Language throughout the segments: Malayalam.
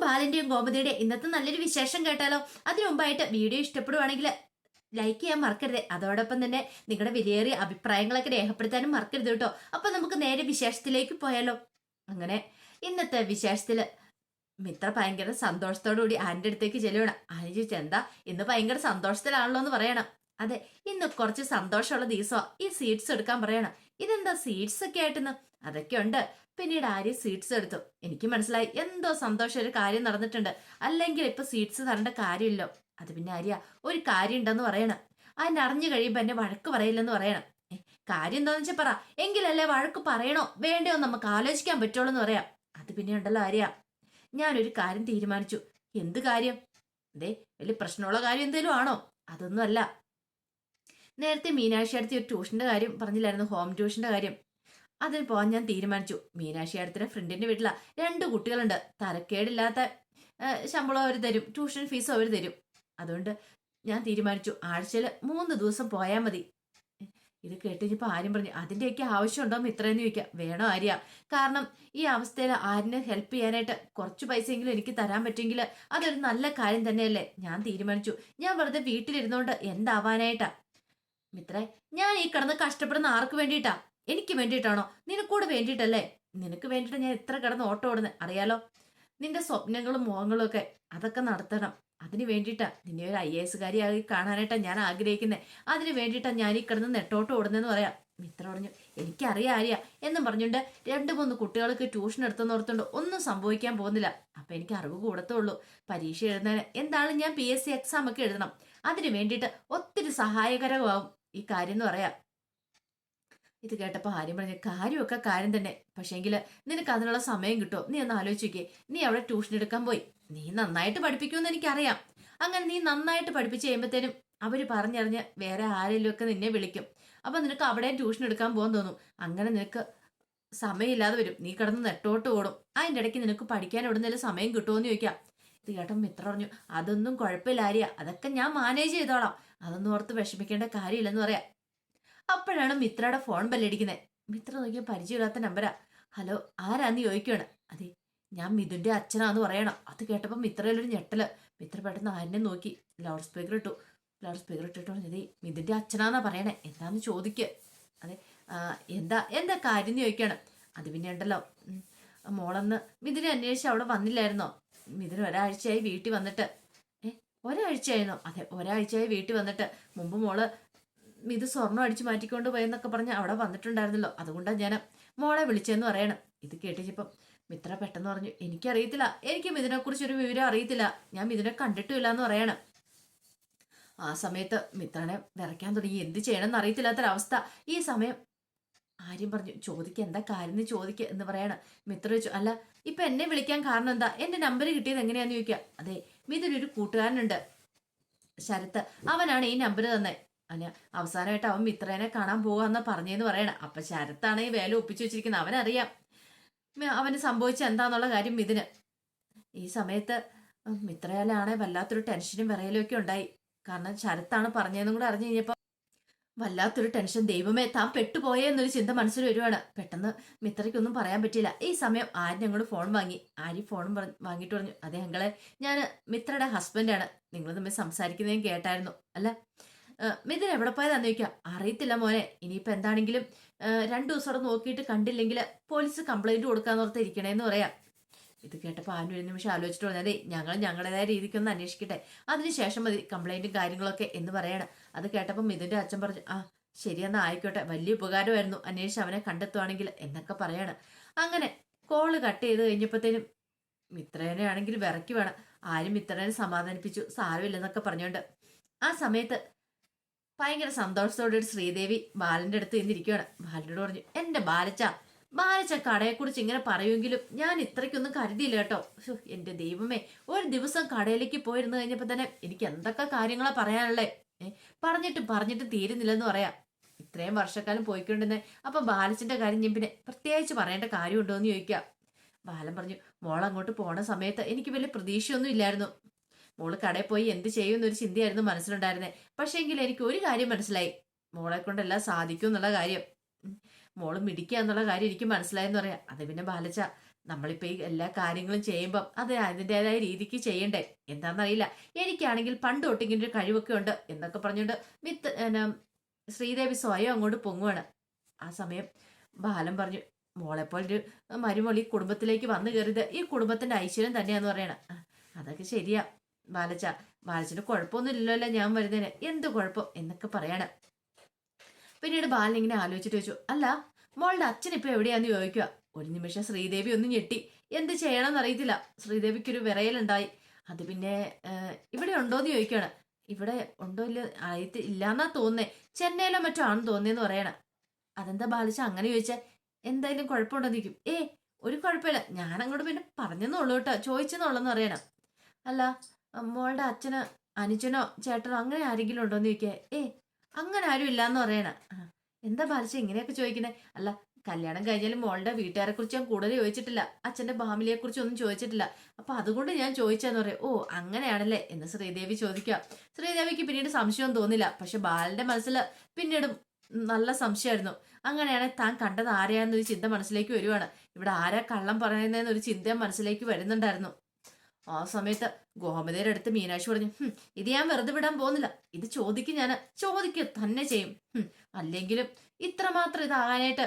ബാലന്റെയും ഗോമതിയുടെയും ഇന്നത്തെ നല്ലൊരു വിശേഷം കേട്ടാലോ? അതിനു മുമ്പായിട്ട് വീഡിയോ ഇഷ്ടപ്പെടുവാണെങ്കിൽ ലൈക്ക് ചെയ്യാൻ മറക്കരുത്. അതോടൊപ്പം തന്നെ നിങ്ങളുടെ വിലയേറിയ അഭിപ്രായങ്ങളൊക്കെ രേഖപ്പെടുത്താനും മറക്കരുത് കേട്ടോ. അപ്പൊ നമുക്ക് നേരെ വിശേഷത്തിലേക്ക് പോയാലോ? അങ്ങനെ ഇന്നത്തെ വിശേഷത്തില് മിത്ര ഭയങ്കര സന്തോഷത്തോടു കൂടി ആന്റെ അടുത്തേക്ക് ചെല്ലുവാണ്. ആനി ചോദിച്ചു, എന്താ ഇന്ന് ഭയങ്കര സന്തോഷത്തിലാണല്ലോ എന്ന് പറയണം. അതെ, ഇന്ന് കുറച്ച് സന്തോഷമുള്ള ദിവസമാ. ഈ സീഡ്സ് എടുക്കാൻ പറയണം. ഇതെന്താ സീഡ്സ് ഒക്കെ ആയിട്ടെന്ന്? അതൊക്കെ ഉണ്ട്. പിന്നീട് ആര്യ സീഡ്സ് എടുത്തു. എനിക്ക് മനസ്സിലായി എന്തോ സന്തോഷം ഒരു കാര്യം നടന്നിട്ടുണ്ട്. അല്ലെങ്കിൽ ഇപ്പൊ സീഡ്സ് തരേണ്ട കാര്യമില്ലോ. അത് പിന്നെ ആര്യ, ഒരു കാര്യം ഉണ്ടെന്ന് പറയണം. അതിനെ അറിഞ്ഞു കഴിയുമ്പോ എന്നെ വഴക്ക് പറയില്ലെന്ന് പറയണം. കാര്യം എന്താന്ന് വെച്ചാൽ പറ, എങ്കിലല്ലേ വഴക്ക് പറയണോ വേണ്ടയോ നമുക്ക് ആലോചിക്കാൻ പറ്റുള്ളൂ എന്ന് പറയാം. അത് പിന്നെ ഉണ്ടല്ലോ ആര്യ, ഞാനൊരു കാര്യം തീരുമാനിച്ചു. എന്ത് കാര്യം? അതെ, വലിയ പ്രശ്നമുള്ള കാര്യം എന്തേലും ആണോ? അതൊന്നും അല്ല. നേരത്തെ മീനാക്ഷി അടുത്ത് ഒരു ട്യൂഷന്റെ കാര്യം പറഞ്ഞില്ലായിരുന്നു, ഹോം ട്യൂഷന്റെ കാര്യം. അതിന് പോകാൻ ഞാൻ തീരുമാനിച്ചു. മീനാക്ഷി അടുത്തിന്റെ ഫ്രണ്ടിന്റെ വീട്ടിലാ 2 കുട്ടികളുണ്ട്. തരക്കേടില്ലാത്ത ശമ്പളം അവർ തരും, ട്യൂഷൻ ഫീസും അവർ തരും. അതുകൊണ്ട് ഞാൻ തീരുമാനിച്ചു ആഴ്ചയിൽ 3 ദിവസം പോയാൽ മതി. ഇത് കേട്ടിപ്പോ ആര്യം പറഞ്ഞു, അതിന്റെയൊക്കെ ആവശ്യമുണ്ടോ ഇത്രയെന്ന് ചോദിക്കാം. വേണോ ആര്യ? കാരണം ഈ അവസ്ഥയിൽ ആരിനെ ഹെൽപ്പ് ചെയ്യാനായിട്ട് കുറച്ച് പൈസയെങ്കിലും എനിക്ക് തരാൻ പറ്റുമെങ്കിൽ അതൊരു നല്ല കാര്യം തന്നെയല്ലേ. ഞാൻ തീരുമാനിച്ചു. ഞാൻ വെറുതെ വീട്ടിലിരുന്നോണ്ട് എന്താവാനായിട്ടാ മിത്രേ? ഞാൻ ഈ കിടന്ന് കഷ്ടപ്പെടുന്ന ആർക്ക് വേണ്ടിയിട്ടാ? എനിക്ക് വേണ്ടിയിട്ടാണോ? നിനക്കൂടെ വേണ്ടിയിട്ടല്ലേ? നിനക്ക് വേണ്ടിയിട്ട് ഞാൻ എത്ര കിടന്ന് ഓട്ടം ഓടുന്നത് അറിയാലോ. നിന്റെ സ്വപ്നങ്ങളും മോഹങ്ങളും ഒക്കെ അതൊക്കെ നടത്തണം. അതിന് വേണ്ടിയിട്ടാ നിന്നെ ഒരു IAS കാരിയായി കാണാനായിട്ടാ ഞാൻ ആഗ്രഹിക്കുന്നത്. അതിന് വേണ്ടിയിട്ടാ ഞാൻ ഈ കിടന്ന് നെട്ടോട്ടം ഓടുന്നതെന്ന് പറയാം. മിത്ര പറഞ്ഞു, എനിക്കറിയാം ആര്യ എന്നും പറഞ്ഞുകൊണ്ട് 2-3 കുട്ടികൾക്ക് ട്യൂഷൻ എടുത്തെന്നോർത്തുകൊണ്ട് ഒന്നും സംഭവിക്കാൻ പോകുന്നില്ല. അപ്പൊ എനിക്ക് അറിവ് കൂടത്തുള്ളൂ. പരീക്ഷ എഴുതാൻ എന്തായാലും ഞാൻ PSC എക്സാം ഒക്കെ എഴുതണം. അതിന് വേണ്ടിയിട്ട് ഒത്തിരി സഹായകരമാവും ഈ കാര്യം എന്ന് പറയാം. ഇത് കേട്ടപ്പോ ആര്യം പറഞ്ഞു, കാര്യമൊക്കെ കാര്യം തന്നെ. പക്ഷേങ്കില് നിനക്ക് അതിനുള്ള സമയം കിട്ടുമോ? നീ ഒന്ന് ആലോചിക്കേ. നീ അവിടെ ട്യൂഷൻ എടുക്കാൻ പോയി. നീ നന്നായിട്ട് പഠിപ്പിക്കുമെന്ന് എനിക്കറിയാം. അങ്ങനെ നീ നന്നായിട്ട് പഠിപ്പിച്ച് കഴിയുമ്പോഴത്തേനും അവര് പറഞ്ഞറിഞ്ഞ് വേറെ ആരെങ്കിലും ഒക്കെ നിന്നെ വിളിക്കും. അപ്പൊ നിനക്ക് അവിടെയും ട്യൂഷൻ എടുക്കാൻ പോകാൻ തോന്നും. അങ്ങനെ നിനക്ക് സമയമില്ലാതെ വരും. നീ കിടന്ന് നെട്ടോട്ട് ഓടും. അതിന്റെ ഇടയ്ക്ക് നിനക്ക് പഠിക്കാൻ എവിടുന്നേലും സമയം കിട്ടുമോന്ന് ചോദിക്കാം. ഇത് കേട്ടോ മിത്ര പറഞ്ഞു, അതൊന്നും കുഴപ്പമില്ല ആര്യ, അതൊക്കെ ഞാൻ മാനേജ് ചെയ്തോളാം. അതൊന്നും ഓർത്ത് വിഷമിക്കേണ്ട കാര്യമില്ലെന്ന് പറയാം. അപ്പോഴാണ് മിത്രയുടെ ഫോൺ ബെല്ലടിക്കുന്നത്. മിത്ര നോക്കിയ പരിചയമില്ലാത്ത നമ്പരാ. ഹലോ, ആരാന്ന് ചോദിക്കുകയാണ്. അതെ, ഞാൻ മിഥുന്റെ അച്ഛനാന്ന് പറയണം. അത് കേട്ടപ്പോൾ മിത്രയിലൊരു ഞെട്ടല്. മിത്ര പെട്ടെന്ന് ആരിനെ നോക്കി ലൗഡ് സ്പീക്കർ ഇട്ടു. ലൗഡ് സ്പീക്കർ ഇട്ടിട്ട് പറഞ്ഞത് മിഥുന്റെ അച്ഛനാന്നാ പറയണേ, എന്താന്ന് ചോദിക്കുക. അതെ, എന്താ എന്താ കാര്യം എന്ന് ചോദിക്കുകയാണ്. അത് പിന്നെ ഉണ്ടല്ലോ, മോളന്ന് മിഥുനെ അന്വേഷിച്ച് അവിടെ വന്നില്ലായിരുന്നോ? മിഥുന് ഒരാഴ്ചയായി വീട്ടിൽ വന്നിട്ട്. ഒരാഴ്ചയായിരുന്നോ? അതെ, ഒരാഴ്ചയായി വീട്ടിൽ വന്നിട്ട്. മുമ്പ് മോള് ഇത് സ്വർണം അടിച്ചു മാറ്റിക്കൊണ്ട് പോയെന്നൊക്കെ പറഞ്ഞ് അവിടെ വന്നിട്ടുണ്ടായിരുന്നല്ലോ. അതുകൊണ്ടാണ് ഞാൻ മോളെ വിളിച്ചതെന്ന് പറയണം. ഇത് കേട്ടിച്ചിപ്പം മിത്ര പെട്ടെന്ന് പറഞ്ഞു, എനിക്കറിയത്തില്ല, എനിക്ക് മിഥുനെക്കുറിച്ച് ഒരു വിവരം അറിയത്തില്ല, ഞാൻ മിഥുനെ കണ്ടിട്ടുമില്ല എന്ന് പറയണം. ആ സമയത്ത് മിത്രനെ വിറയ്ക്കാൻ തുടങ്ങി. എന്ത് ചെയ്യണമെന്ന് അറിയത്തില്ലാത്തൊരവസ്ഥ. ഈ സമയം ആര്യം പറഞ്ഞു, ചോദിക്കുക എന്താ കാര്യം ചോദിക്കുക എന്ന് പറയണം. മിത്ര ചോദിച്ചു, അല്ല ഇപ്പൊ എന്നെ വിളിക്കാൻ കാരണം എന്താ? എന്റെ നമ്പർ കിട്ടിയത് എങ്ങനെയാന്ന് ചോദിക്കുക. അതെ, മിഥുനൊരു കൂട്ടുകാരനുണ്ട്, ശരത്ത്. അവനാണ് ഈ നമ്പർ തന്നെ. അല്ല, അവസാനമായിട്ട് അവൻ മിത്രേനെ കാണാൻ പോകാന്ന് പറഞ്ഞെന്ന് പറയണം. അപ്പൊ ശരത്താണ് ഈ വേല ഒപ്പിച്ചു വെച്ചിരിക്കുന്നത്. അവനറിയാം അവന് സംഭവിച്ച എന്താന്നുള്ള കാര്യം മിഥുന്. ഈ സമയത്ത് മിത്രയിലാണെ വല്ലാത്തൊരു ടെൻഷനും വിറയലും ഒക്കെ ഉണ്ടായി. കാരണം ശരത്താണ് പറഞ്ഞതെന്നും കൂടെ അറിഞ്ഞു കഴിഞ്ഞപ്പോ വല്ലാത്തൊരു ടെൻഷൻ. ദൈവമേ, താൻ പെട്ടുപോയേ എന്നൊരു ചിന്ത മനസ്സിൽ വരുവാണ്. പെട്ടെന്ന് മിത്രയ്ക്കൊന്നും പറയാൻ പറ്റിയില്ല. ഈ സമയം ആര്യൻ അങ്ങോട്ട് ഫോൺ വാങ്ങി. ആര്യ ഫോണും വാങ്ങിയിട്ട് പറഞ്ഞു, അതെ അങ്കളെ, ഞാൻ മിത്രയുടെ ഹസ്ബൻഡാണ്. നിങ്ങൾ തമ്മിൽ സംസാരിക്കുന്നതും കേട്ടായിരുന്നു. അല്ല, മിഥുൻ എവിടെ പോയതാന്ന് ചോദിക്കാം. അറിയത്തില്ല മോനെ, ഇനിയിപ്പോ എന്താണെങ്കിലും 2 ദിവസം അവിടെ നോക്കിയിട്ട് കണ്ടില്ലെങ്കിൽ പോലീസ് കംപ്ലൈന്റ് കൊടുക്കാന്നോർത്ത് ഇരിക്കണേന്ന് പറയാം. ഇത് കേട്ടപ്പോൾ ആരും ഒരു നിമിഷം ആലോചിച്ചിട്ട് പറഞ്ഞത്, ഞങ്ങൾ ഞങ്ങളുടേതായ രീതിക്കൊന്ന് അന്വേഷിക്കട്ടെ, അതിനുശേഷം മതി കംപ്ലൈന്റും കാര്യങ്ങളൊക്കെ എന്ന് പറയണം. അത് കേട്ടപ്പോൾ മിഥുന്റെ അച്ഛൻ പറഞ്ഞു, ആ ശരിയെന്നാ ആയിക്കോട്ടെ, വലിയ ഉപകാരമായിരുന്നു അന്വേഷിച്ച് അവനെ കണ്ടെത്തുവാണെങ്കിൽ എന്നൊക്കെ പറയാണ്. അങ്ങനെ കോള് കട്ട് ചെയ്ത് കഴിഞ്ഞപ്പോഴത്തേനും മിത്രേനെ ആണെങ്കിൽ വിറക്കി വേണം. ആരും മിത്രനെ സമാധാനിപ്പിച്ചു, സാരമില്ലെന്നൊക്കെ പറഞ്ഞോണ്ട്. ആ സമയത്ത് ഭയങ്കര സന്തോഷത്തോടെ ശ്രീദേവി ബാലന്റെ അടുത്ത് ചെന്നിരിക്കുകയാണ്. ബാലനോട് പറഞ്ഞു, എന്റെ ബാലച്ച കടയെക്കുറിച്ച് ഇങ്ങനെ പറയുമെങ്കിലും ഞാൻ ഇത്രയ്ക്കൊന്നും കരുതിയില്ല കേട്ടോ. എന്റെ ദൈവമേ, ഒരു ദിവസം കടയിലേക്ക് പോയിരുന്നു കഴിഞ്ഞപ്പോ തന്നെ എനിക്ക് എന്തൊക്കെ കാര്യങ്ങളാ പറയാനുള്ളേ. പറഞ്ഞിട്ട് തീരുന്നില്ലെന്ന് പറയാം. ഇത്രയും വർഷക്കാലം പോയിക്കൊണ്ടിരുന്നേ. അപ്പൊ ബാലച്ചന്റെ കാര്യം ഞാൻ പിന്നെ പ്രത്യേകിച്ച് പറയേണ്ട കാര്യമുണ്ടോ എന്ന് ചോദിക്കാം. ബാലൻ പറഞ്ഞു, മോൾ അങ്ങോട്ട് പോണ സമയത്ത് എനിക്ക് വലിയ പ്രതീക്ഷയൊന്നും ഇല്ലായിരുന്നു. മോള് കടയിൽ പോയി എന്ത് ചെയ്യുമെന്നൊരു ചിന്തയായിരുന്നു മനസ്സിലുണ്ടായിരുന്നേ. പക്ഷേ എങ്കിൽ എനിക്ക് ഒരു കാര്യം മനസ്സിലായി, മോളെ കൊണ്ടെല്ലാം സാധിക്കും എന്നുള്ള കാര്യം. മോള് മിടിക്കുക എന്നുള്ള കാര്യം എനിക്ക് മനസ്സിലായെന്ന് പറയാം. അത് പിന്നെ ബാലച്ച, നമ്മളിപ്പോൾ ഈ എല്ലാ കാര്യങ്ങളും ചെയ്യുമ്പം അത് അതിൻ്റെതായ രീതിക്ക് ചെയ്യണ്ടേ, എന്താണെന്നറിയില്ല. എനിക്കാണെങ്കിൽ പണ്ട് തൊട്ട് ഇങ്ങനെ ഒരു കഴിവൊക്കെ ഉണ്ട് എന്നൊക്കെ പറഞ്ഞുകൊണ്ട് ശ്രീദേവി സ്വയം അങ്ങോട്ട് പൊങ്ങുവാണ്. ആ സമയം ബാലൻ പറഞ്ഞു, മോളെപ്പോലൊരു മരുമോൾ ഈ കുടുംബത്തിലേക്ക് വന്നു കയറിയത് ഈ കുടുംബത്തിന്റെ ഐശ്വര്യം തന്നെയാന്ന് പറയണം. അതൊക്കെ ശരിയാ ബാലച്ച, ബാലച്ചന് കുഴപ്പമൊന്നും ഇല്ലല്ലോ ഞാൻ വരുന്നതിന്, എന്ത് കുഴപ്പം എന്നൊക്കെ പറയാണ്. പിന്നീട് ബാലൻ ഇങ്ങനെ ആലോചിച്ചിട്ട് വെച്ചു, അല്ല മോളുടെ അച്ഛൻ ഇപ്പൊ എവിടെയാന്ന് ചോദിക്കുക. ഒരു നിമിഷം ശ്രീദേവി ഒന്ന് ഞെട്ടി. എന്ത് ചെയ്യണമെന്ന് അറിയത്തില്ല. ശ്രീദേവിക്കൊരു വിറയലുണ്ടായി. അത് പിന്നെ ഇവിടെ ഉണ്ടോന്ന് ചോദിക്കുകയാണ്. ഇവിടെ ഉണ്ടോ ഇല്ല ഇല്ലാന്നാ തോന്നുന്നേ, ചെന്നൈയിലോ മറ്റോ ആണെന്ന് തോന്നിയെന്ന് പറയണ. അതെന്താ ബാലിച്ച അങ്ങനെ ചോദിച്ചാൽ, എന്തായാലും കുഴപ്പമുണ്ടോന്ന് ചോദിക്കും. ഒരു കുഴപ്പമില്ല, ഞാൻ അങ്ങോട്ട് പിന്നെ പറഞ്ഞെന്നുള്ളൂ കേട്ടോ, ചോദിച്ചെന്നുള്ളെന്ന് പറയണം. അല്ല മോളുടെ അച്ഛന് അനുജനോ ചേട്ടനോ അങ്ങനെ ആരെങ്കിലും ഉണ്ടോന്ന് ചോദിക്കുക. അങ്ങനെ ആരും ഇല്ലാന്ന് പറയണ. എന്താ ബാലിച്ച ഇങ്ങനെയൊക്കെ ചോദിക്കണേ? അല്ല കല്യാണം കഴിഞ്ഞാലും മോളുടെ വീട്ടുകാരെ കുറിച്ച് ഞാൻ കൂടുതൽ ചോദിച്ചിട്ടില്ല, അച്ഛന്റെ ഫാമിലിയെ കുറിച്ച് ഒന്നും ചോദിച്ചിട്ടില്ല, അപ്പൊ അതുകൊണ്ട് ഞാൻ ചോദിച്ചെന്ന് പറയും. ഓ അങ്ങനെയാണല്ലേ എന്ന് ശ്രീദേവി ചോദിക്കുക. ശ്രീദേവിക്ക് പിന്നീട് സംശയം തോന്നില്ല, പക്ഷെ ബാലന്റെ മനസ്സിൽ പിന്നീട് നല്ല സംശയമായിരുന്നു. അങ്ങനെയാണെങ്കിൽ താൻ കണ്ടത് ആരെയാന്നൊരു ചിന്ത മനസ്സിലേക്ക് വരുവാണ്. ഇവിടെ ആരാ കള്ളം പറയുന്നതെന്നൊരു ചിന്ത മനസ്സിലേക്ക് വരുന്നുണ്ടായിരുന്നു. ആ സമയത്ത് ഗോമതിയുടെ അടുത്ത് മീനാക്ഷി പറഞ്ഞു, ഇത് ഞാൻ വെറുതെ വിടാൻ പോകുന്നില്ല, ഇത് ചോദിക്കും, ഞാൻ ചോദിക്കുക തന്നെ ചെയ്യും. അല്ലെങ്കിലും ഇത്രമാത്രം ഇതാകാനായിട്ട്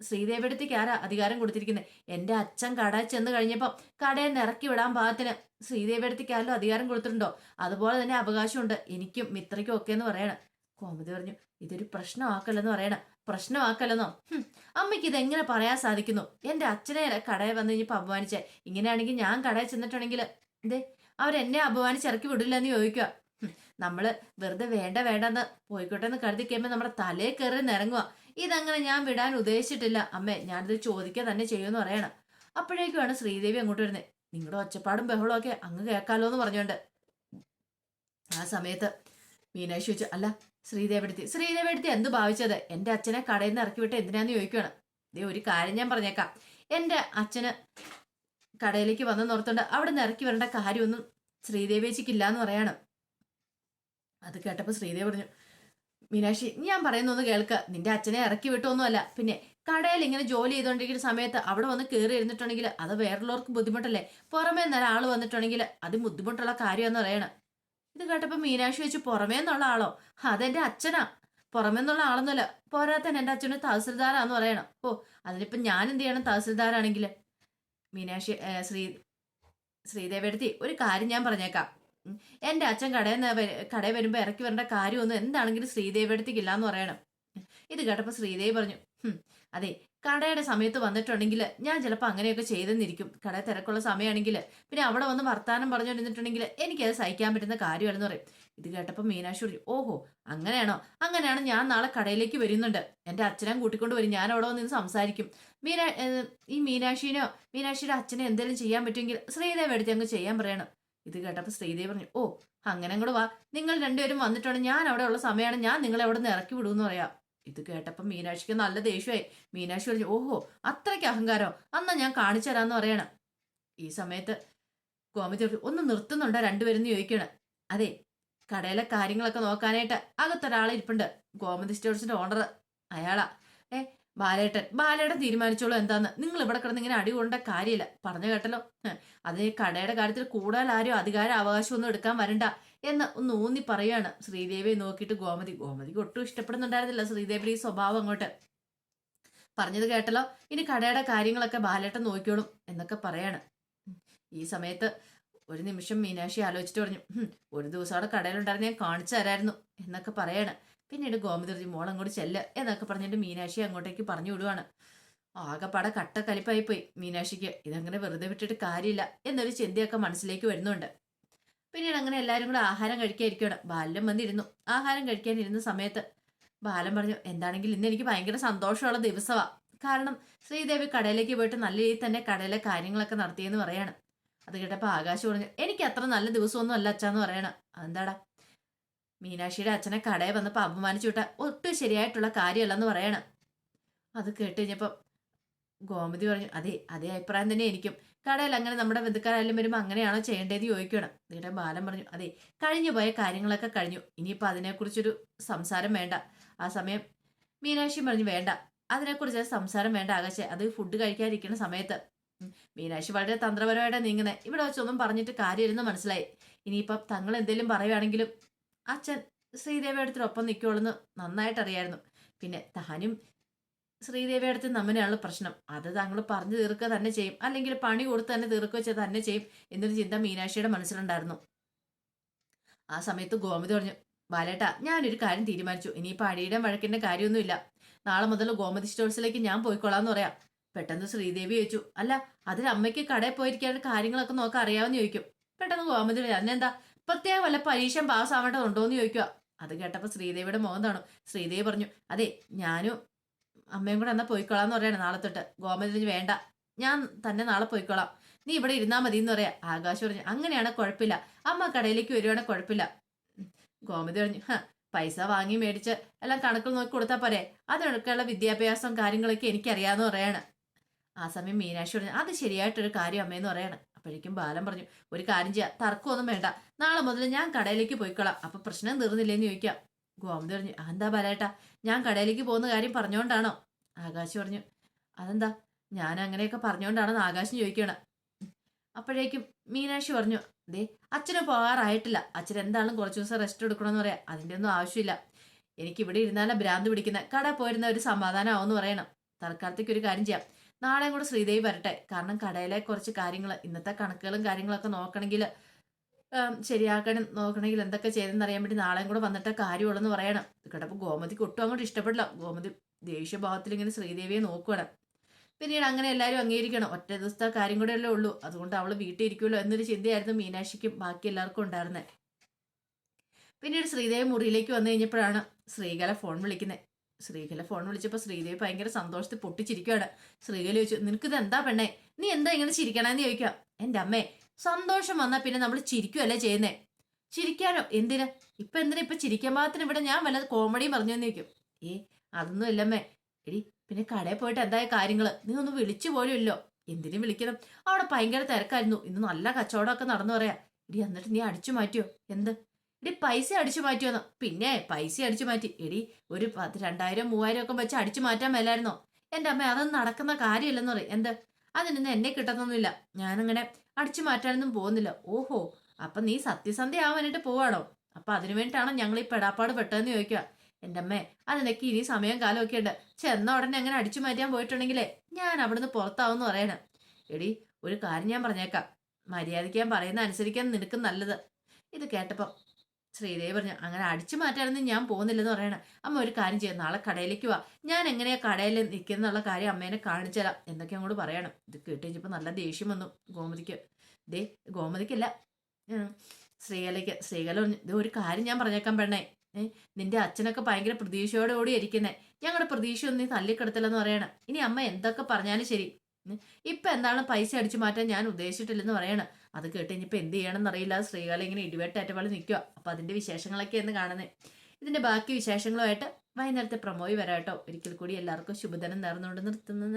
ശ്രീദേവി അടുത്തേക്ക് ആരാ അധികാരം കൊടുത്തിരിക്കുന്നത്? എന്റെ അച്ഛൻ കട ചെന്ന് കഴിഞ്ഞപ്പം കടയിൽ നിന്ന് ഇറക്കി വിടാൻ പാകത്തിന് ശ്രീദേവി അടുത്തേക്ക് ആരെങ്കിലും അധികാരം കൊടുത്തിട്ടുണ്ടോ? അതുപോലെ തന്നെ അവകാശമുണ്ട് എനിക്കും മിത്രയ്ക്കും ഒക്കെ എന്ന് പറയണം. കോമതി പറഞ്ഞു, ഇതൊരു പ്രശ്നമാക്കല്ലെന്ന് പറയണം. പ്രശ്നമാക്കല്ലെന്നോ? അമ്മയ്ക്ക് ഇതെങ്ങനെ പറയാൻ സാധിക്കുന്നു? എന്റെ അച്ഛനെ കടയിൽ വന്ന് കഴിഞ്ഞപ്പോൾ അപമാനിച്ചേ, ഇങ്ങനെയാണെങ്കിൽ ഞാൻ കടയിൽ ചെന്നിട്ടുണ്ടെങ്കിൽ എന്തേ അവരെന്നെ അപമാനിച്ച് ഇറക്കി വിടില്ല എന്ന് ചോദിക്കുക. നമ്മള് വെറുതെ വേണ്ട വേണ്ടെന്ന് പോയിക്കോട്ടെ എന്ന് കരുതി കഴിയുമ്പോൾ നമ്മുടെ തലേ കയറി നിറങ്ങുക. ഇതങ്ങനെ ഞാൻ വിടാൻ ഉദ്ദേശിച്ചിട്ടില്ല അമ്മേ, ഞാനിത് ചോദിക്കുക തന്നെ ചെയ്യുമെന്ന് പറയണം. അപ്പോഴേക്കുമാണ് ശ്രീദേവി അങ്ങോട്ട് വരുന്നത്. നിങ്ങളുടെ ഒച്ചപ്പാടും ബഹളവും ഒക്കെ അങ്ങ് കേൾക്കാലോ എന്ന് പറഞ്ഞുകൊണ്ട്. ആ സമയത്ത് മീനാക്ഷി ചോദിച്ചു, അല്ല ശ്രീദേവി എടുത്തി എന്ത് ഭാവിച്ചത്? എന്റെ അച്ഛനെ കടയിൽ നിന്ന് ഇറക്കി വിട്ട് എന്തിനാന്ന് ചോദിക്കുകയാണ്. ഒരു കാര്യം ഞാൻ പറഞ്ഞേക്കാം, എന്റെ അച്ഛന് കടയിലേക്ക് വന്ന് നിർത്തുണ്ട്, അവിടെ നിന്ന് ഇറക്കി വരേണ്ട കാര്യമൊന്നും ശ്രീദേവിച്ചിക്കില്ലാന്ന് പറയാണ്. അത് കേട്ടപ്പോൾ ശ്രീദേവി പറഞ്ഞു, മീനാക്ഷി ഞാൻ പറയുന്നൊന്ന് കേൾക്കുക, നിന്റെ അച്ഛനെ ഇറക്കി വിട്ടൊന്നുമല്ല, പിന്നെ കടയിൽ ഇങ്ങനെ ജോലി ചെയ്തുകൊണ്ടിരിക്കുന്ന സമയത്ത് അവിടെ വന്ന് കയറി ഇരുന്നിട്ടുണ്ടെങ്കിൽ അത് വേറുള്ളവർക്ക് ബുദ്ധിമുട്ടല്ലേ, പുറമേ നിന്ന് ഒരാൾ വന്നിട്ടുണ്ടെങ്കിൽ അത് ബുദ്ധിമുട്ടുള്ള കാര്യമെന്ന് പറയണം. ഇത് കേട്ടപ്പോൾ മീനാക്ഷി വെച്ച്, പുറമേ നിന്നുള്ള ആളോ? അതെന്റെ അച്ഛനാ, പുറമേ നിന്നുള്ള ആളൊന്നുമല്ല. പോരാത്തന്നെ എന്റെ അച്ഛന് തഹസിൽദാരാന്ന് പറയണം. ഓ അതിനിപ്പം ഞാൻ എന്ത് ചെയ്യണം തഹസിൽദാരാണെങ്കിൽ? മീനാക്ഷി ശ്രീദേവി എടുത്തി ഒരു കാര്യം ഞാൻ പറഞ്ഞേക്കാം, എന്റെ അച്ഛൻ കടയിൽ വരുമ്പോ ഇറക്കി വരേണ്ട കാര്യമൊന്നും എന്താണെങ്കിലും ശ്രീദേവി എടുത്തിക്കില്ലാന്ന് പറയണം. ഇത് കേട്ടപ്പോൾ ശ്രീദേവി പറഞ്ഞു, അതെ കടയുടെ സമയത്ത് വന്നിട്ടുണ്ടെങ്കിൽ ഞാൻ ചിലപ്പോൾ അങ്ങനെയൊക്കെ ചെയ്തെന്നിരിക്കും, കട തിരക്കുള്ള സമയമാണെങ്കിൽ, പിന്നെ അവിടെ വന്ന് വർത്താനം പറഞ്ഞുകൊണ്ടിരുന്നിട്ടുണ്ടെങ്കിൽ എനിക്കത് സഹിക്കാൻ പറ്റുന്ന കാര്യമല്ലെന്ന് പറയും. ഇത് കേട്ടപ്പോൾ മീനാക്ഷി പറഞ്ഞു, ഓഹോ അങ്ങനെയാണോ? അങ്ങനെയാണ് ഞാൻ നാളെ കടയിലേക്ക് വരുന്നുണ്ട്, എന്റെ അച്ഛനെ കൂട്ടിക്കൊണ്ട് വരും, ഞാൻ അവിടെ വന്ന് സംസാരിക്കും. ഈ മീനാക്ഷിയുടെ അച്ഛനെ എന്തെങ്കിലും ചെയ്യാൻ പറ്റുമെങ്കിൽ ശ്രീദേവി എടുത്ത് അങ്ങ് ചെയ്യാൻ പറയണം. ഇത് കേട്ടപ്പോൾ ശ്രീദേവി പറഞ്ഞു, ഓ അങ്ങനെ അങ്ങോട്ട് വാ, നിങ്ങൾ രണ്ടുപേരും വന്നിട്ടുണ്ട്, ഞാൻ അവിടെ ഉള്ള സമയമാണ്, ഞാൻ നിങ്ങളെ അവിടെ നിന്ന് ഇറക്കി വിടുമെന്ന് പറയാം. ഇത് കേട്ടപ്പോൾ മീനാക്ഷിക്ക് നല്ല ദേഷ്യമായി. മീനാക്ഷി പറഞ്ഞു, ഓഹോ അത്രയ്ക്ക് അഹങ്കാരോ, അന്നാ ഞാൻ കാണിച്ചു തരാന്ന് പറയണം. ഈ സമയത്ത് ഗോമതി ഒന്ന് നിർത്തുന്നുണ്ടോ രണ്ടുപേരെന്ന് ചോദിക്കണം. അതെ കടയിലെ കാര്യങ്ങളൊക്കെ നോക്കാനായിട്ട് അകത്തൊരാളെ ഇരിപ്പുണ്ട്, ഗോമതി സ്റ്റോഴ്സിന്റെ ഓണർ, അയാളാ. ബാലേട്ടൻ തീരുമാനിച്ചോളൂ എന്താന്ന്, നിങ്ങൾ ഇവിടെ കിടന്ന് ഇങ്ങനെ അടി കൊണ്ട കാര്യമില്ല, പറഞ്ഞു കേട്ടല്ലോ. അതിന് കടയുടെ കാര്യത്തിൽ കൂടുതൽ ആരും അധികാര അവകാശം ഒന്നും എടുക്കാൻ വരണ്ട എന്ന് ഒന്ന് ഊന്നി പറയാണ് ശ്രീദേവിയെ നോക്കിയിട്ട് ഗോമതിക്ക് ഒട്ടും ഇഷ്ടപ്പെടുന്നുണ്ടായിരുന്നില്ല ശ്രീദേവിയുടെ ഈ സ്വഭാവം. അങ്ങോട്ട് പറഞ്ഞത് കേട്ടല്ലോ, ഇനി കടയുടെ കാര്യങ്ങളൊക്കെ ബാലേട്ടൻ നോക്കിയോളും എന്നൊക്കെ പറയാണ്. ഈ സമയത്ത് ഒരു നിമിഷം മീനാക്ഷി ആലോചിച്ചിട്ട് പറഞ്ഞു, ഒരു ദിവസം അവിടെ കടയിലുണ്ടായിരുന്നു, ഞാൻ കാണിച്ചു തരായിരുന്നു എന്നൊക്കെ പറയാണ്. പിന്നീട് ഗോമതി പറഞ്ഞു, മോളങ്ങോട്ട് ചെല്ല് എന്നൊക്കെ പറഞ്ഞിട്ട് മീനാക്ഷി അങ്ങോട്ടേക്ക് പറഞ്ഞു വിടുവാണ്. ആകെപ്പാടെ കട്ട കലിപ്പായിപ്പോയി മീനാക്ഷിക്ക്. ഇതങ്ങനെ വെറുതെ വിട്ടിട്ട് കാര്യമില്ല എന്നൊരു ചിന്തയൊക്കെ മനസ്സിലേക്ക് വരുന്നുണ്ട്. പിന്നീട് അങ്ങനെ എല്ലാവരും കൂടെ ആഹാരം കഴിക്കാതിരിക്കുകയാണ്. ബാലൻ വന്നിരുന്നു. ആഹാരം കഴിക്കാനിരുന്ന സമയത്ത് ബാലൻ പറഞ്ഞു, എന്താണെങ്കിലും ഇന്ന് എനിക്ക് ഭയങ്കര സന്തോഷമുള്ള ദിവസമാണ്, കാരണം ശ്രീദേവി കടയിലേക്ക് പോയിട്ട് നല്ല രീതിയിൽ തന്നെ കടയിലെ കാര്യങ്ങളൊക്കെ നടത്തിയെന്ന് പറയാണ്. അത് കേട്ടപ്പോൾ ആകാശ് പറഞ്ഞു, എനിക്ക് അത്ര നല്ല ദിവസമൊന്നും അല്ല അച്ഛാന്ന് പറയണം. അതെന്താടാ? മീനാക്ഷിയുടെ അച്ഛനെ കടയിൽ വന്നപ്പോൾ അപമാനിച്ചു വിട്ട ഒട്ടും ശരിയായിട്ടുള്ള കാര്യമല്ലെന്ന് പറയണം. അത് കേട്ട് കഴിഞ്ഞപ്പം ഗോമതി പറഞ്ഞു, അതേ അഭിപ്രായം തന്നെ എനിക്കും. കടയിൽ അങ്ങനെ നമ്മുടെ ബന്ധുക്കാരെല്ലാം വരുമ്പോൾ അങ്ങനെയാണോ ചെയ്യേണ്ടതെന്ന് ചോദിക്കണം. എന്നിട്ട് ബാലൻ പറഞ്ഞു, അതെ കഴിഞ്ഞു പോയ കാര്യങ്ങളൊക്കെ കഴിഞ്ഞു, ഇനിയിപ്പോൾ അതിനെക്കുറിച്ചൊരു സംസാരം വേണ്ട. ആ സമയം മീനാക്ഷി പറഞ്ഞു, വേണ്ട അതിനെക്കുറിച്ച് സംസാരം വേണ്ട ആകാശേ, അത് ഫുഡ് കഴിക്കാതിരിക്കുന്ന സമയത്ത് മീനാക്ഷി വളരെ തന്ത്രപരമായിട്ട് നീങ്ങുന്നത്. ഇവിടെ വെച്ചൊന്നും പറഞ്ഞിട്ട് കാര്യമില്ലെന്ന് മനസ്സിലായി. ഇനിയിപ്പം തങ്ങൾ എന്തെങ്കിലും പറയുകയാണെങ്കിലും അച്ഛൻ ശ്രീദേവി അടുത്തിനൊപ്പം നിൽക്കുള്ളൂ നന്നായിട്ട് അറിയായിരുന്നു. പിന്നെ താനും ശ്രീദേവി അടുത്ത് തമ്മിലാണ് പ്രശ്നം. അത് തങ്ങൾ പറഞ്ഞു തീർക്കുക തന്നെ ചെയ്യും, അല്ലെങ്കിൽ പണി കൊടുത്ത് തന്നെ തീർക്കുക തന്നെ ചെയ്യും എന്നൊരു ചിന്ത മീനാക്ഷിയുടെ മനസ്സിലുണ്ടായിരുന്നു. ആ സമയത്ത് ഗോമതി പറഞ്ഞു, ബാലേട്ടാ ഞാനൊരു കാര്യം തീരുമാനിച്ചു. ഇനിയിപ്പോൾ അടിയുടെ വഴക്കിന്റെ കാര്യമൊന്നുമില്ല. നാളെ മുതൽ ഗോമതി സ്റ്റോഴ്സിലേക്ക് ഞാൻ പോയിക്കോളാന്ന് പറയാം. പെട്ടെന്ന് ശ്രീദേവി ചോദിച്ചു, അല്ല അതിൽ അമ്മയ്ക്ക് കടയിൽ പോയിരിക്കാനുള്ള കാര്യങ്ങളൊക്കെ നോക്കാൻ അറിയാമെന്ന് ചോദിക്കും. പെട്ടെന്ന് ഗോമതി അതിനെന്താ പ്രത്യേക വല്ല പരീക്ഷ പാസ്സാവേണ്ടതുണ്ടോന്ന് ചോദിക്കുക. അത് കേട്ടപ്പോൾ ശ്രീദേവിയുടെ മുഖം താണു. ശ്രീദേവി പറഞ്ഞു, അതെ ഞാനും അമ്മയും കൂടെ എന്നാ പോയിക്കോളാന്ന് പറയാണ് നാളെ തൊട്ട്. ഗോമതി വേണ്ട, ഞാൻ തന്നെ നാളെ പോയിക്കോളാം, നീ ഇവിടെ ഇരുന്നാ മതി എന്ന് പറയാ. ആകാശ് പറഞ്ഞു, അങ്ങനെയാണ് കുഴപ്പമില്ല, അമ്മ കടയിലേക്ക് വരുവാണെങ്കിൽ കുഴപ്പമില്ല. ഗോമതി പറഞ്ഞു, പൈസ വാങ്ങി മേടിച്ച് എല്ലാം കണക്കിൽ നോക്കി കൊടുത്താൽ പോരെ, അതിനൊക്കെയുള്ള വിദ്യാഭ്യാസം കാര്യങ്ങളൊക്കെ എനിക്കറിയാന്ന് പറയാണ്. ആ സമയം മീനാക്ഷി പറഞ്ഞു, അത് ശരിയായിട്ടൊരു കാര്യം അമ്മയെന്ന് പറയാണ്. അപ്പോഴേക്കും ബാലൻ പറഞ്ഞു, ഒരു കാര്യം ചെയ്യാം, തർക്കമൊന്നും വേണ്ട, നാളെ മുതൽ ഞാൻ കടയിലേക്ക് പോയിക്കോളാം, അപ്പൊ പ്രശ്നം തീർന്നില്ലേന്ന് ചോദിക്കാം. ഗോമതി പറഞ്ഞു, എന്താ ബാലേട്ടാ ഞാൻ കടയിലേക്ക് പോകുന്ന കാര്യം പറഞ്ഞോണ്ടാണോ? ആകാശ് പറഞ്ഞു, അതെന്താ ഞാൻ അങ്ങനെയൊക്കെ പറഞ്ഞോണ്ടാണെന്ന് ആകാശം ചോദിക്കണം. അപ്പോഴേക്കും മീനാക്ഷി പറഞ്ഞു, ദേ അച്ഛന് പോകാറായിട്ടില്ല, അച്ഛൻ എന്താണെങ്കിലും കുറച്ച് ദിവസം റെസ്റ്റ് എടുക്കണമെന്ന് പറയാം, അതിൻ്റെ ഒന്നും ആവശ്യമില്ല, എനിക്ക് ഇവിടെ ഇരുന്നാലും ഭ്രാന്ത് പിടിക്കുന്ന, കട പോയിരുന്ന ഒരു സമാധാനമാവെന്ന് പറയണം. തൽക്കാലത്തേക്ക് ഒരു കാര്യം ചെയ്യാം, നാളെയും കൂടെ ശ്രീദേവി വരട്ടെ, കാരണം കടയിലെ കുറച്ച് കാര്യങ്ങൾ ഇന്നത്തെ കണക്കുകളും കാര്യങ്ങളൊക്കെ നോക്കണമെങ്കിൽ ശരിയാക്കാൻ നോക്കണമെങ്കിൽ എന്തൊക്കെ ചെയ്തെന്ന് അറിയാൻ വേണ്ടി നാളെയും കൂടെ വന്നിട്ടേ കാര്യമുള്ളെന്ന് പറയണം. കേട്ടപ്പോൾ ഗോമതിക്ക് ഒട്ടും അങ്ങോട്ട് ഇഷ്ടപ്പെടില്ല. ഗോമതി ദേഷ്യഭാവത്തിൽ ഇങ്ങനെ ശ്രീദേവിയെ നോക്കുകയാണ്. പിന്നീട് അങ്ങനെ എല്ലാവരും അംഗീകരിക്കണം, ഒറ്റ ദിവസത്തെ കാര്യം കൂടെ അല്ലേ ഉള്ളൂ, അതുകൊണ്ട് അവൾ വീട്ടിൽ ഇരിക്കുമല്ലോ എന്നൊരു ചിന്തയായിരുന്നു മീനാക്ഷിക്കും ബാക്കി എല്ലാവർക്കും ഉണ്ടായിരുന്നത്. പിന്നീട് ശ്രീദേവി മുറിയിലേക്ക് വന്നു കഴിഞ്ഞപ്പോഴാണ് ശ്രീകല ഫോൺ വിളിക്കുന്നത്. ശ്രീകല ഫോൺ വിളിച്ചപ്പോൾ ശ്രീദേവി ഭയങ്കര സന്തോഷത്തിൽ പൊട്ടിച്ചിരിക്കുകയാണ്. ശ്രീകല ചോദിച്ചു, നിനക്കിത് എന്താ പെണ്ണേ, നീ എന്താ ഇങ്ങനെ ചിരിക്കണമെന്ന് ചോദിക്കാം. എൻ്റെ അമ്മേ, സന്തോഷം വന്നാൽ പിന്നെ നമ്മൾ ചിരിക്കുമല്ലേ ചെയ്യുന്നേ. ചിരിക്കാനോ എന്തിന്, ഇപ്പൊ എന്തിനാ ഇപ്പൊ ചിരിക്കാൻ പാകത്തിന് ഇവിടെ ഞാൻ വല്ലത് കോമഡിയും പറഞ്ഞെന്ന് ചോദിക്കും. അതൊന്നും ഇല്ലമ്മേ. എടി പിന്നെ കടയിൽ പോയിട്ട് എന്തായ കാര്യങ്ങള്, നീ ഒന്ന് വിളിച്ചു പോലും ഇല്ലോ. എന്തിനും വിളിക്കണം, അവിടെ ഭയങ്കര തിരക്കായിരുന്നു, ഇന്ന് നല്ല കച്ചവടമൊക്കെ നടന്നു പറയാ. എടി എന്നിട്ട് നീ അടിച്ചു മാറ്റിയോ? എന്ത് എടി പൈസ അടിച്ചു മാറ്റിയോന്നോ? പിന്നെ പൈസ അടിച്ചു മാറ്റി. എടി ഒരു 2000 3000 ഒക്കെ വെച്ച് അടിച്ചു മാറ്റാൻ മേലായിരുന്നോ? എൻ്റെ അമ്മ അതൊന്നും നടക്കുന്ന കാര്യമില്ലെന്ന് പറയും. എന്ത് അതിനൊന്നും എന്നെ കിട്ടുന്നൊന്നുമില്ല, ഞാനങ്ങനെ അടിച്ചു മാറ്റാനൊന്നും പോകുന്നില്ല. ഓഹോ, അപ്പൊ നീ സത്യസന്ധ ആവാനായിട്ട് പോവാണോ? അപ്പൊ അതിനു വേണ്ടിയിട്ടാണോ ഞങ്ങൾ ഈ പെടാപ്പാട് പെട്ടതെന്ന് ചോദിക്കുക. എൻ്റെ അമ്മേ, അതിനൊക്കെ ഇനി സമയം കാലമൊക്കെ ഉണ്ട്, ചെന്ന ഉടനെ അങ്ങനെ അടിച്ചു മാറ്റാൻ പോയിട്ടുണ്ടെങ്കിലേ ഞാൻ അവിടുന്ന് പുറത്താവെന്ന് പറയണം. എടി ഒരു കാര്യം ഞാൻ പറഞ്ഞേക്കാം, മര്യാദയ്ക്ക് ഞാൻ പറയുന്ന അനുസരിക്കാൻ നിനക്ക് നല്ലത്. ഇത് കേട്ടപ്പം ശ്രീദേവി പറഞ്ഞു, അങ്ങനെ അടിച്ചു മാറ്റാനൊന്നും ഞാൻ പോകുന്നില്ലെന്ന് പറയണം. അമ്മ ഒരു കാര്യം ചെയ്യാം, നാളെ കടയിലേക്ക് വാ, ഞാൻ എങ്ങനെയാ കടയിൽ നിൽക്കുന്നുള്ള കാര്യം അമ്മേനെ കാണിച്ചു തരാം എന്നൊക്കെ അങ്ങോട്ട് പറയണം. ഇത് കേട്ട് കഴിഞ്ഞപ്പോൾ നല്ല ദേഷ്യം വന്നു ഗോമതിക്ക്. ഗോമതിക്കല്ല, ശ്രീകലയ്ക്ക്. ശ്രീകല പറഞ്ഞു, ഇത് ഒരു കാര്യം ഞാൻ പറഞ്ഞേക്കാൻ പെണ്ണേ, നിന്റെ അച്ഛനൊക്കെ ഭയങ്കര പ്രതീക്ഷയോടെ കൂടി ഇരിക്കുന്നേ, ഞങ്ങളുടെ പ്രതീക്ഷയൊന്നും നീ തല്ലിക്കെടുത്തില്ലെന്ന് പറയണം. ഇനി അമ്മ എന്തൊക്കെ പറഞ്ഞാലും ശരി, ഇപ്പൊ എന്താണ് പൈസ അടിച്ചു മാറ്റാൻ ഞാൻ ഉദ്ദേശിച്ചിട്ടില്ലെന്ന് പറയണം. അത് കേട്ട് ഇനിയിപ്പോൾ എന്ത് ചെയ്യണമെന്ന് അറിയില്ല. ശ്രീകാല ഇങ്ങനെ ഇടിവെട്ടേറ്റ പോലെ നിൽക്കുക. അപ്പൊ അതിന്റെ വിശേഷങ്ങളൊക്കെ എന്ന് കാണുന്നത്. ഇതിന്റെ ബാക്കി വിശേഷങ്ങളുമായിട്ട് വൈകുന്നേരത്തെ പ്രമോയി വരാട്ടോ. ഒരിക്കൽ കൂടി എല്ലാവർക്കും ശുഭദിനം നേർന്നുകൊണ്ട് നിർത്തുന്നത്.